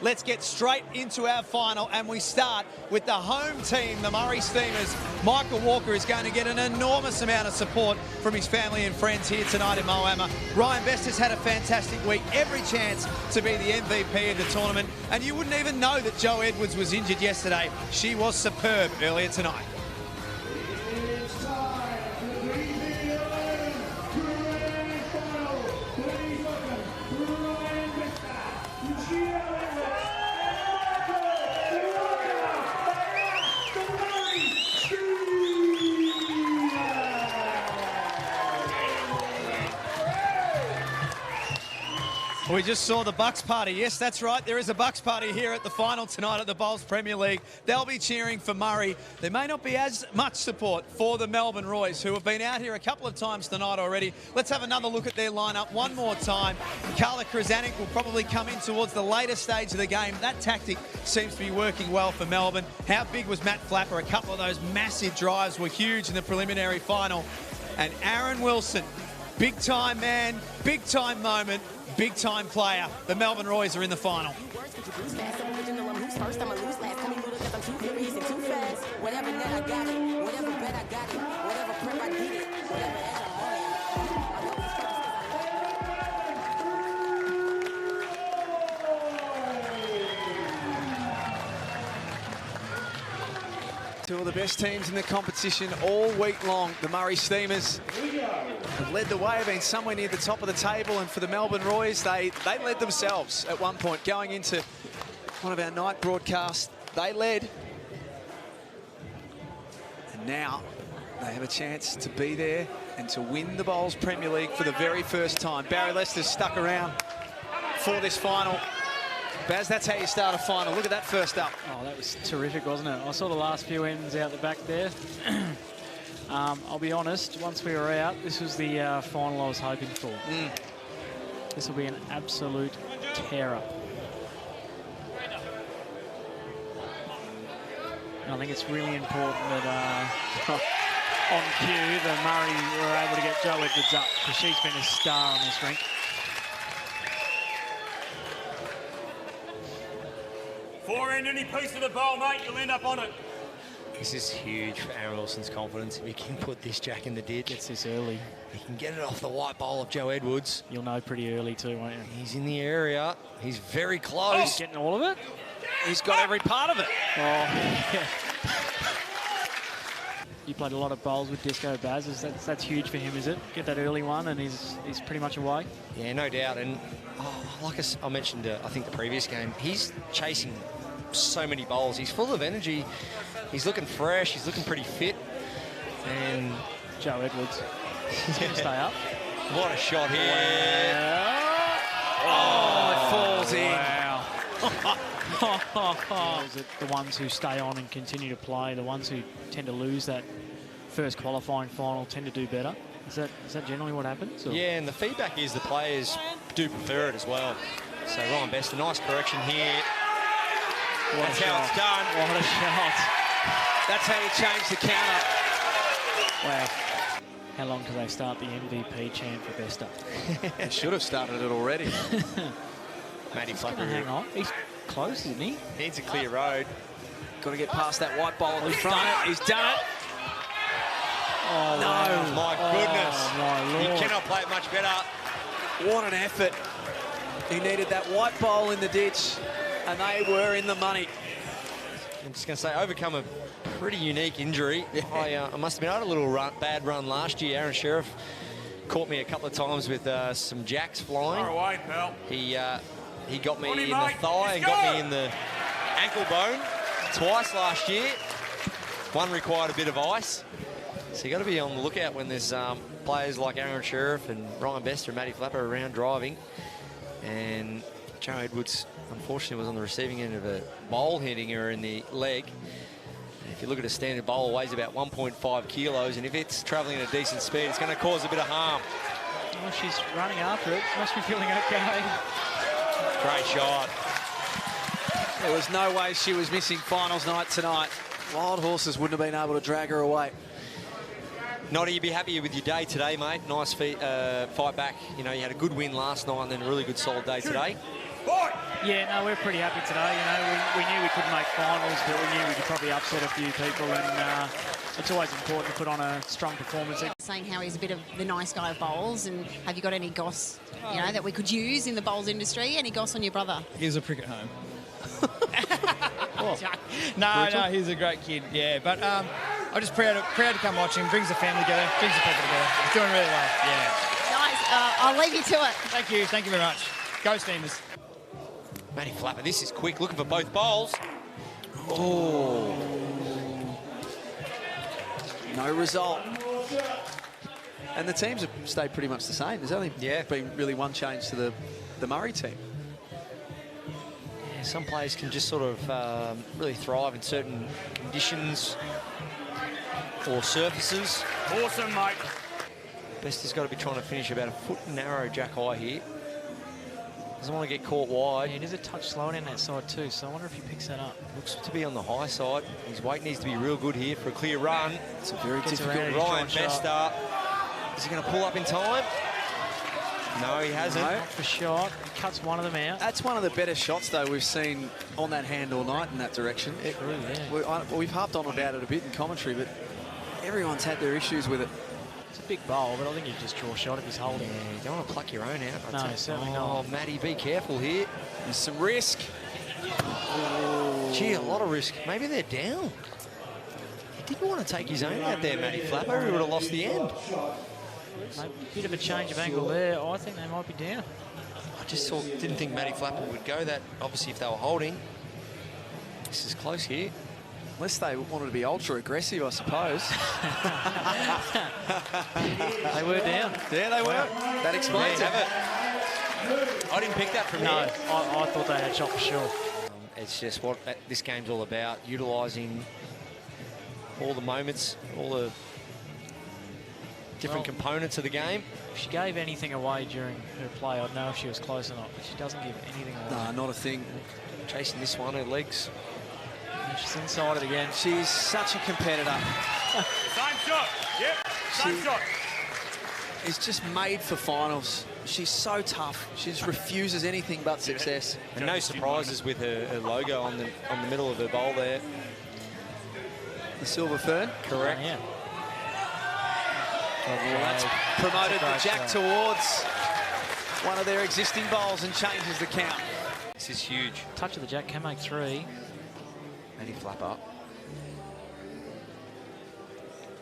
Let's get straight into our final, and we start with the home team, the Murray Steamers. Michael Walker is going to get an enormous amount of support from his family and friends here tonight in Moama. Ryan Best has had a fantastic week, every chance to be the MVP of the tournament, and you wouldn't even know that Jo Edwards was injured yesterday. She was superb earlier tonight. We just saw the Bucks party. Yes, that's right. There is a Bucks party here at the final tonight at the Bowls Premier League. They'll be cheering for Murray. There may not be as much support for the Melbourne Royals, who have been out here a couple of times tonight already. Let's have another look at their lineup one more time. Carla Krasanik will probably come in towards the later stage of the game. That tactic seems to be working well for Melbourne. How big was Matt Flapper? A couple of those massive drives were huge in the preliminary final. And Aaron Wilson, big time man, big time moment, big time player. The Melbourne Royals are in the final. Two of the best teams in the competition all week long. The Murray Steamers have led the way, have been somewhere near the top of the table, and for the Melbourne Royals, they led themselves at one point. Going into one of our night broadcasts, they led. And now they have a chance to be there and to win the Bowls Premier League for the very first time. Barry Lester's stuck around for this final. Baz, that's how you start a final. Look at that first up. Oh, that was terrific, wasn't it? I saw the last few ends out the back there. I'll be honest, once we were out, this was the final I was hoping for. This will be an absolute terror. And I think it's really important that on cue, the Murray were able to get Jo Edwards up, because she's been a star on this rink. Forehand any piece of the bowl, mate, you'll end up on it. This is huge for Aaron Wilson's confidence. If he can put this jack in the ditch. Gets this early. He can get it off the white bowl of Jo Edwards. You'll know pretty early too, won't you? He's in the area. He's very close. Oh, he's getting all of it. He's got every part of it. Oh, yeah. You played a lot of bowls with Disco Baz. That's huge for him, is it? Get that early one and he's pretty much away. Yeah, no doubt. And like I mentioned, I think the previous game, he's chasing so many bowls. He's full of energy. He's looking fresh. He's looking pretty fit. And Jo Edwards, he's going to stay up. What a shot here. Wow. Oh, it falls in. Wow. The ones who stay on and continue to play, the ones who tend to lose that first qualifying final tend to do better. Is that generally what happens? Or? Yeah, and the feedback is the players do prefer it as well. So Ryan Best, a nice correction here. That's how it's done. What a shot. That's how you change the counter. Wow. How long do they start the MVP chant for Bester? They should have started it already. Matty Flapper. Hang on. He's close, isn't he? Needs a clear road. Got to get past that white bowl in front. He's done it. Oh, no. wow. My goodness. Oh, my Lord. You cannot play it much better. What an effort. He needed that white bowl in the ditch, and they were in the money. I'm just going to say, overcome a pretty unique injury. I must have been out a little bad run last year. Aaron Sheriff caught me a couple of times with some jacks flying. Far away, pal. He got me in the thigh and got me in the ankle bone twice last year. One required a bit of ice. So you got to be on the lookout when there's players like Aaron Sheriff and Ryan Bester and Matty Flapper around driving. And Jo Edwards, unfortunately, was on the receiving end of a bowl hitting her in the leg. If you look at a standard bowl, it weighs about 1.5 kilos, and if it's travelling at a decent speed, it's going to cause a bit of harm. Well, she's running after it. She must be feeling okay. Great shot. There was no way she was missing finals night tonight. Wild Horses wouldn't have been able to drag her away. Noddy, you'd be happy with your day today, mate. Nice fight back. You know, you had a good win last night and then a really good solid day today. Fight! Yeah, no, we're pretty happy today. You know, we knew we couldn't make finals, but we knew we could probably upset a few people, and it's always important to put on a strong performance. Saying how he's a bit of the nice guy of bowls, and have you got any goss, you know, that we could use in the bowls industry? Any goss on your brother? He's a prick at home. No, he's a great kid, yeah. But I'm just proud to come watch him. Brings the family together, brings the people together. He's doing really well, yeah. Nice. I'll leave you to it. Thank you very much. Go Steamers. Matty Flapper, this is quick, looking for both bowls. Oh. No result. And the teams have stayed pretty much the same. There's only been really one change to the Murray team. Yeah, some players can just sort of really thrive in certain conditions or surfaces. Awesome, mate. Best has got to be trying to finish about a foot narrow jack high here. Doesn't want to get caught wide. Yeah, it is a touch slower down that side too, so I wonder if he picks that up. Looks to be on the high side. His weight needs to be real good here for a clear run. It's a very Gets difficult around, Ryan he's trying Bester. Is he going to pull up in time? No, he hasn't. No. Not for shot. He cuts one of them out. That's one of the better shots, though, we've seen on that hand all night in that direction. True, yeah. We've harped on about it a bit in commentary, but everyone's had their issues with it. It's a big bowl, but I think you just draw a shot if he's holding. Yeah, you don't want to pluck your own out. No, certainly not. not. Matty, be careful here. There's some risk. Gee, a lot of risk. Maybe they're down. He didn't want to take his own out there, Matty Flapper. He would have lost the end. Maybe a bit of a change of angle there. I think they might be down. I just didn't think Matty Flapper would go that, obviously, if they were holding. This is close here. Unless they wanted to be ultra aggressive, I suppose. They were down. Yeah, they were. That explains it. I didn't pick that from No, here. I thought they had shot for sure. It's just what this game's all about, utilising all the moments, all the different components of the game. If she gave anything away during her play, I'd know if she was close or not, but she doesn't give anything away. No, not a thing. Chasing this one, her legs. And she's inside it again. She's such a competitor. Same shot. Yep, same shot. Is just made for finals. She's so tough. She just refuses anything but success. And no surprises with her logo on the middle of her bowl there. The Silver Fern. Correct. Yeah. Well, that's promoted the jack towards one of their existing bowls and changes the count. This is huge. Touch of the jack can make three. Matty Flapper.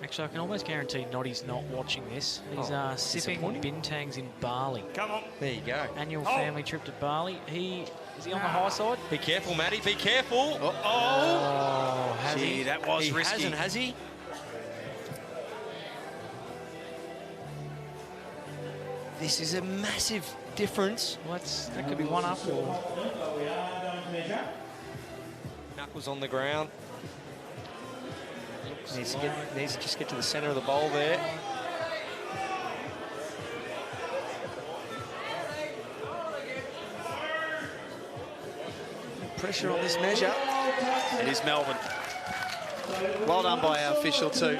Actually, I can almost guarantee Noddy's not watching this. He's sipping bintangs in Bali. Come on. There you go. Annual family trip to Bali. Is he on the high side? Be careful, Matty. Be careful. Oh, has Gee, he? that was risky. Hasn't, has he? This is a massive difference. Well, that could be one up or... Knuckles on the ground. Needs to just get to the centre of the bowl there. Pressure on this measure. It is Melbourne. Well done by our official too.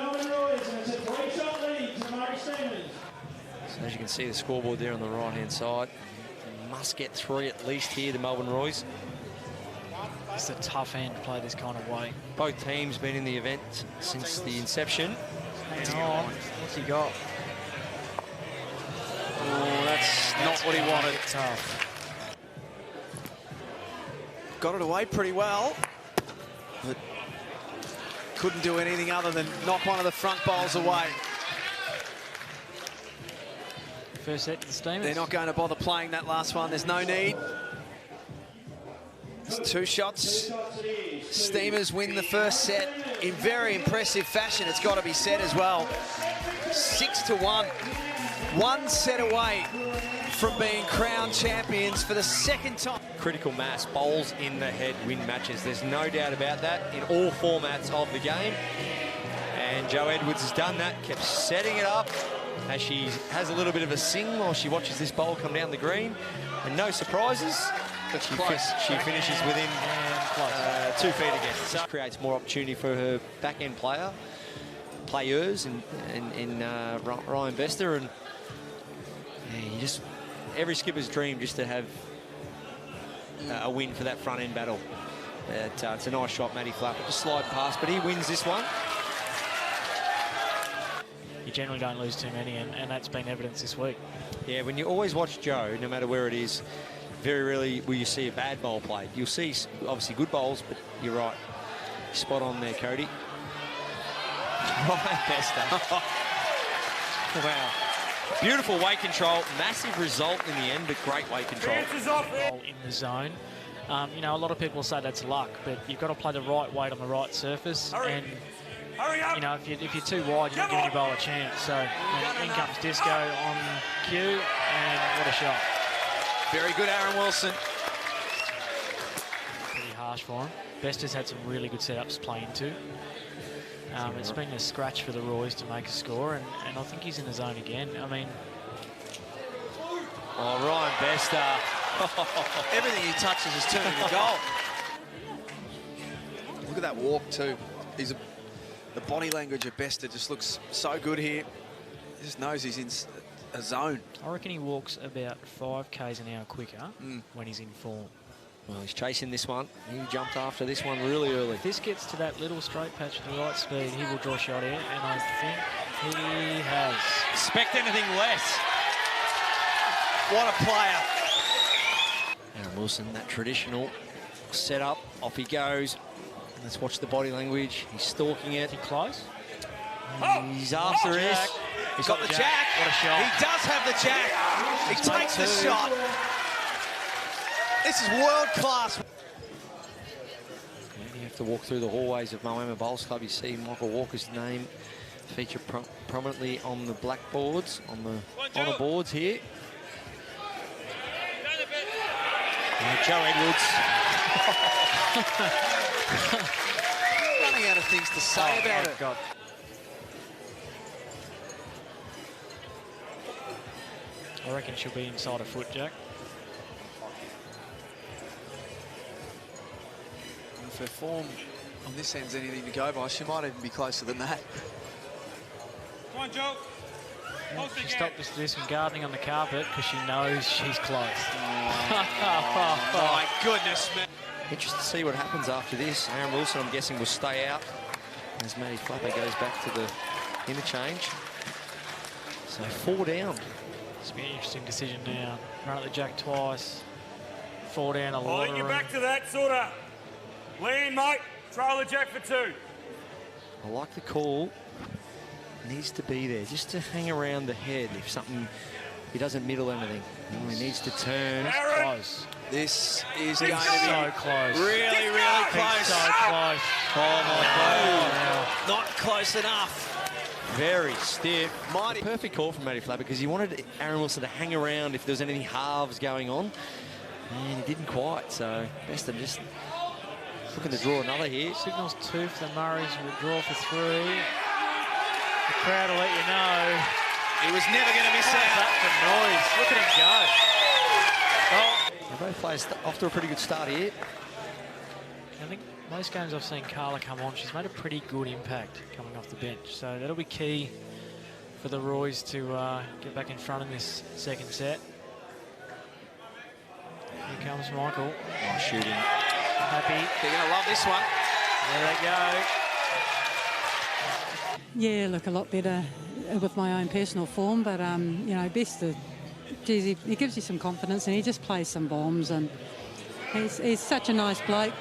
So as you can see, the scoreboard there on the right-hand side. Must get three at least here, the Melbourne Royals. It's a tough hand to play this kind of way. Both teams been in the event since the inception. Hang on. What's he got? Oh, that's not what he wanted. Tough. Got it away pretty well, but couldn't do anything other than knock one of the front bowls away. First set to the Steamers. They're not going to bother playing that last one. There's no need. It's two shots. Steamers win the first set in very impressive fashion. It's got to be said as well. 6-1. One set away from being crowned champions for the second time. Critical mass, bowls in the head win matches. There's no doubt about that in all formats of the game. And Jo Edwards has done that, kept setting it up as she has a little bit of a sing while she watches this bowl come down the green. And no surprises. She finishes within 2 feet again. So this creates more opportunity for her back-end players in Ryan Bester. And yeah, every skipper's dream just to have a win for that front end battle. It's a nice shot, Matty Flapper, just sliding past, but he wins this one. You generally don't lose too many, and that's been evidence this week. Yeah, when you always watch Joe, no matter where it is, very rarely will you see a bad bowl played. You'll see, obviously, good bowls, but you're right. Spot on there, Cody. Ryan Bester. Wow. Beautiful weight control. Massive result in the end, but great weight control. In the zone. You know, a lot of people say that's luck, but you've got to play the right weight on the right surface. And, you know, if you're too wide, you're not giving your bowler a chance. So, in comes Disco on cue, and what a shot. Very good, Aaron Wilson. Pretty harsh for him. Bester's had some really good setups to play into. It's been a scratch for the Roys to make a score, and I think he's in the zone again. I mean... Oh, Ryan Bester. Everything he touches is turning to goal. Look at that walk too. The body language of Bester just looks so good here. He just knows he's in a zone. I reckon he walks about 5 k's an hour quicker when he's in form. Well, he's chasing this one. He jumped after this one really early. If this gets to that little straight patch at the right speed, he will draw a shot here, and I think he has. Expect anything less. What a player. Aaron Wilson, that traditional setup. Off he goes. Let's watch the body language. He's stalking it. Is he close? He's after it. He's got the jack. What a shot. He does have the jack. He takes the shot. This is world class. You have to walk through the hallways of Moama Bowls Club. You see Michael Walker's name feature prominently on the blackboards, on the honour boards here. Joe Edwards. Running out of things to say about it. God. I reckon she'll be inside a foot, Jack. If her form on this end's anything to go by, she might even be closer than that. Come on, Joe. She stopped this from gardening on the carpet because she knows she's close. My goodness, man. Interested to see what happens after this. Aaron Wilson, I'm guessing, will stay out as Matty Flapper goes back to the interchange. So 4 down. It's been an interesting decision now. Run at the jack twice. 4 down, a lot of You room. back to that, sort of. Lean, mate. Trail the jack for 2. I like the call. Needs to be there just to hang around the head if something, he doesn't middle anything. He needs to turn. Close. This is going to be So close. really, really close. So close. Oh my God. Not close enough. Very stiff. Mighty. Perfect call from Matty Flapper because he wanted Aaron Wilson to hang around if there was anything halves going on. And he didn't quite, so Bester just looking to draw another here. Signals 2 for the Murrays, will draw for 3. The crowd will let you know. He was never going to miss How's out. that for noise? Look at him go. Oh. They both players off to a pretty good start here. I think most games I've seen Carla come on, she's made a pretty good impact coming off the bench. So that'll be key for the Roys to get back in front in this second set. Here comes Michael. Oh, shooting. Happy. They're going to love this one. There they go. Yeah, look, a lot better with my own personal form, but, you know, Bester, geez, he gives you some confidence and he just plays some bombs, and he's such a nice bloke.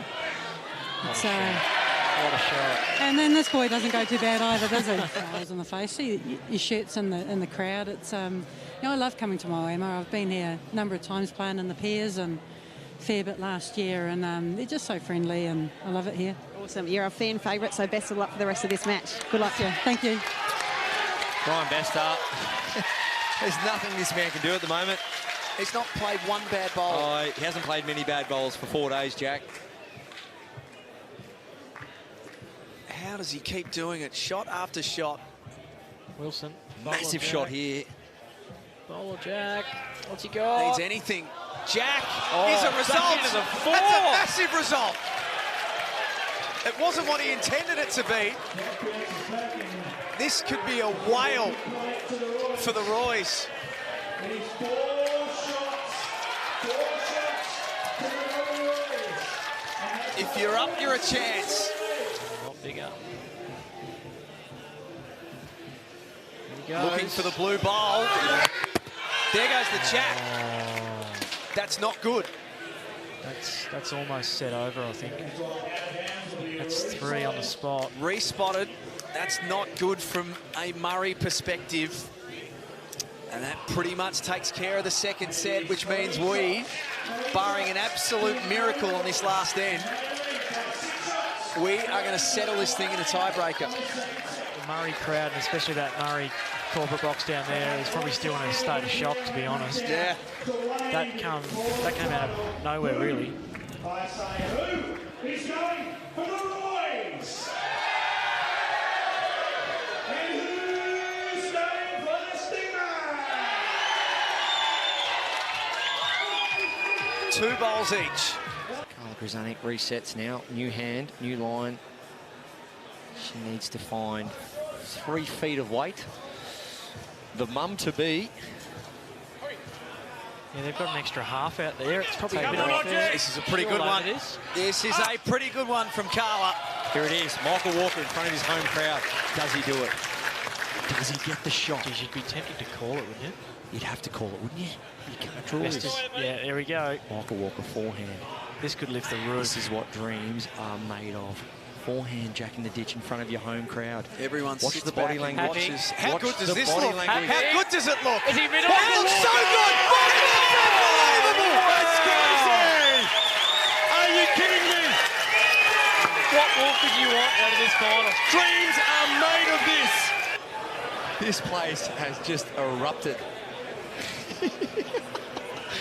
What a shot. And then this boy doesn't go too bad either, does he? Eyes on the face. See your shirts in the crowd. It's you know, I love coming to Moama. I've been here a number of times playing in the pairs and fair bit last year, and they're just so friendly, and I love it here. Awesome. You're a fan favourite, so best of luck for the rest of this match. Good luck to you. Thank you. Ryan Bester. There's nothing this man can do at the moment. He's not played one bad bowl. Oh, he hasn't played many bad bowls for 4 days, Jack. How does he keep doing it? Shot after shot. Wilson. Massive shot here. Bowler Jack. What's he got? Needs anything. Jack Oh, is a back result. into the four. That's a massive result. It wasn't what he intended it to be. This could be a whale for the Roys. If you're up, you're a chance. Not bigger. There he goes. Looking for the blue bowl. There goes the jack. That's not good. That's almost set over, I think. That's 3 on the spot. Respotted. That's not good from a Murray perspective. And that pretty much takes care of the second set, which means we, barring an absolute miracle on this last end, we are going to settle this thing in a tiebreaker. The Murray crowd, and especially that Murray corporate box down there, is probably still in a state of shock, to be honest. Yeah. That came out of nowhere, really. I say, who is going for the Royals? And who's going for the Stingray? 2 bowls each. Carla Krzanek resets now. New hand, new line. She needs to find 3 feet of weight. The mum-to-be. Yeah, they've got an extra half out there. It's probably a bit on, unfair. This is a pretty good one. This is a pretty good one from Carla. Here it is. Michael Walker in front of his home crowd. Does he do it? Does he get the shot? Geez, you'd be tempted to call it, wouldn't you? You'd have to call it, wouldn't you? You can't draw Best this. is, yeah, there we go. Michael Walker forehand. This could lift the roof. This is what dreams are made of. Forehand jack in the ditch in front of your home crowd. Everyone watch sits the body back and language. watches. How Watch good does the this body look? language. How good does it look? Is he middle? That looks so good! Unbelievable! That's crazy! Are you kidding me? What more could you want out of this final? Dreams are made of this. This place has just erupted.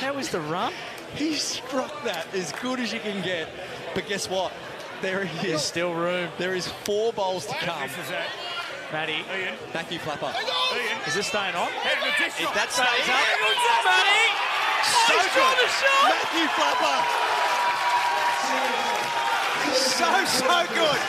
How was the run? He struck that as good as you can get. But guess what? There he There's is. still room. There is 4 bowls to come. This is that. Maddie, Ian. Matthew Flapper. Ian. is this staying on? Here's the dish If shot. that stays up, Maddie! so good. Matthew Flapper. So good.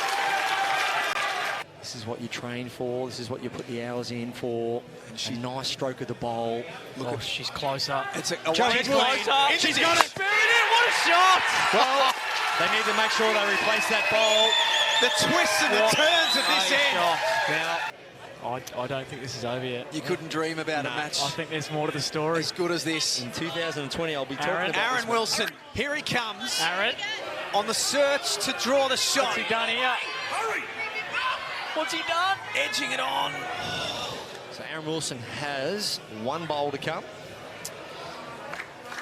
This is what you train for. This is what you put the hours in for. A nice stroke of the bowl. Look, she's closer. It's a She's away closer. She's got it. What a shot! Well, they need to make sure they replace that bowl. The twists and the turns of this end. Now, I don't think this is over yet. You couldn't dream about a match I think there's more to the story. as good as this. in 2020, I'll be talking Aaron. about Aaron this one. Wilson, here he comes Aaron, on the search to draw the shot. what's he done here? What's he done? Edging it on. So Aaron Wilson has 1 bowl to come.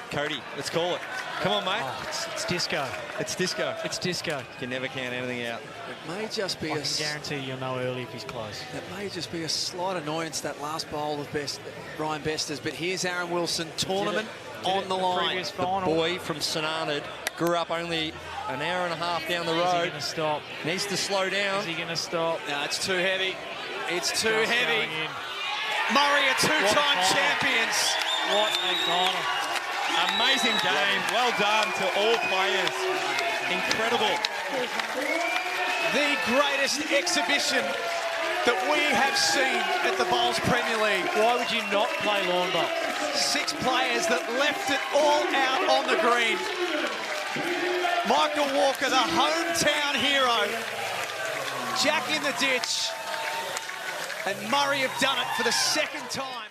Cody, let's call it. Come on, mate. Oh, it's disco. It's disco. It's disco. You can never count anything out. It may just be I can guarantee you'll know early if he's close. It may just be a slight annoyance, that last bowl of Ryan Besters. But here's Aaron Wilson, tournament on the line. Previous The final. boy from St Arnaud grew up only an hour and a half down the Is he road. going to stop? Needs to slow down. Is he going to stop? No, it's too heavy. It's too Just heavy. going in. Murray are 2-time final. champions. What a final. Amazing game. Well done to all players. Incredible. The greatest exhibition that we have seen at the Bowls Premier League. Why would you not play lawn bowl? 6 players that left it all out on the green. Michael Walker, the hometown hero. Jack in the ditch. And Murray have done it for the 2nd time.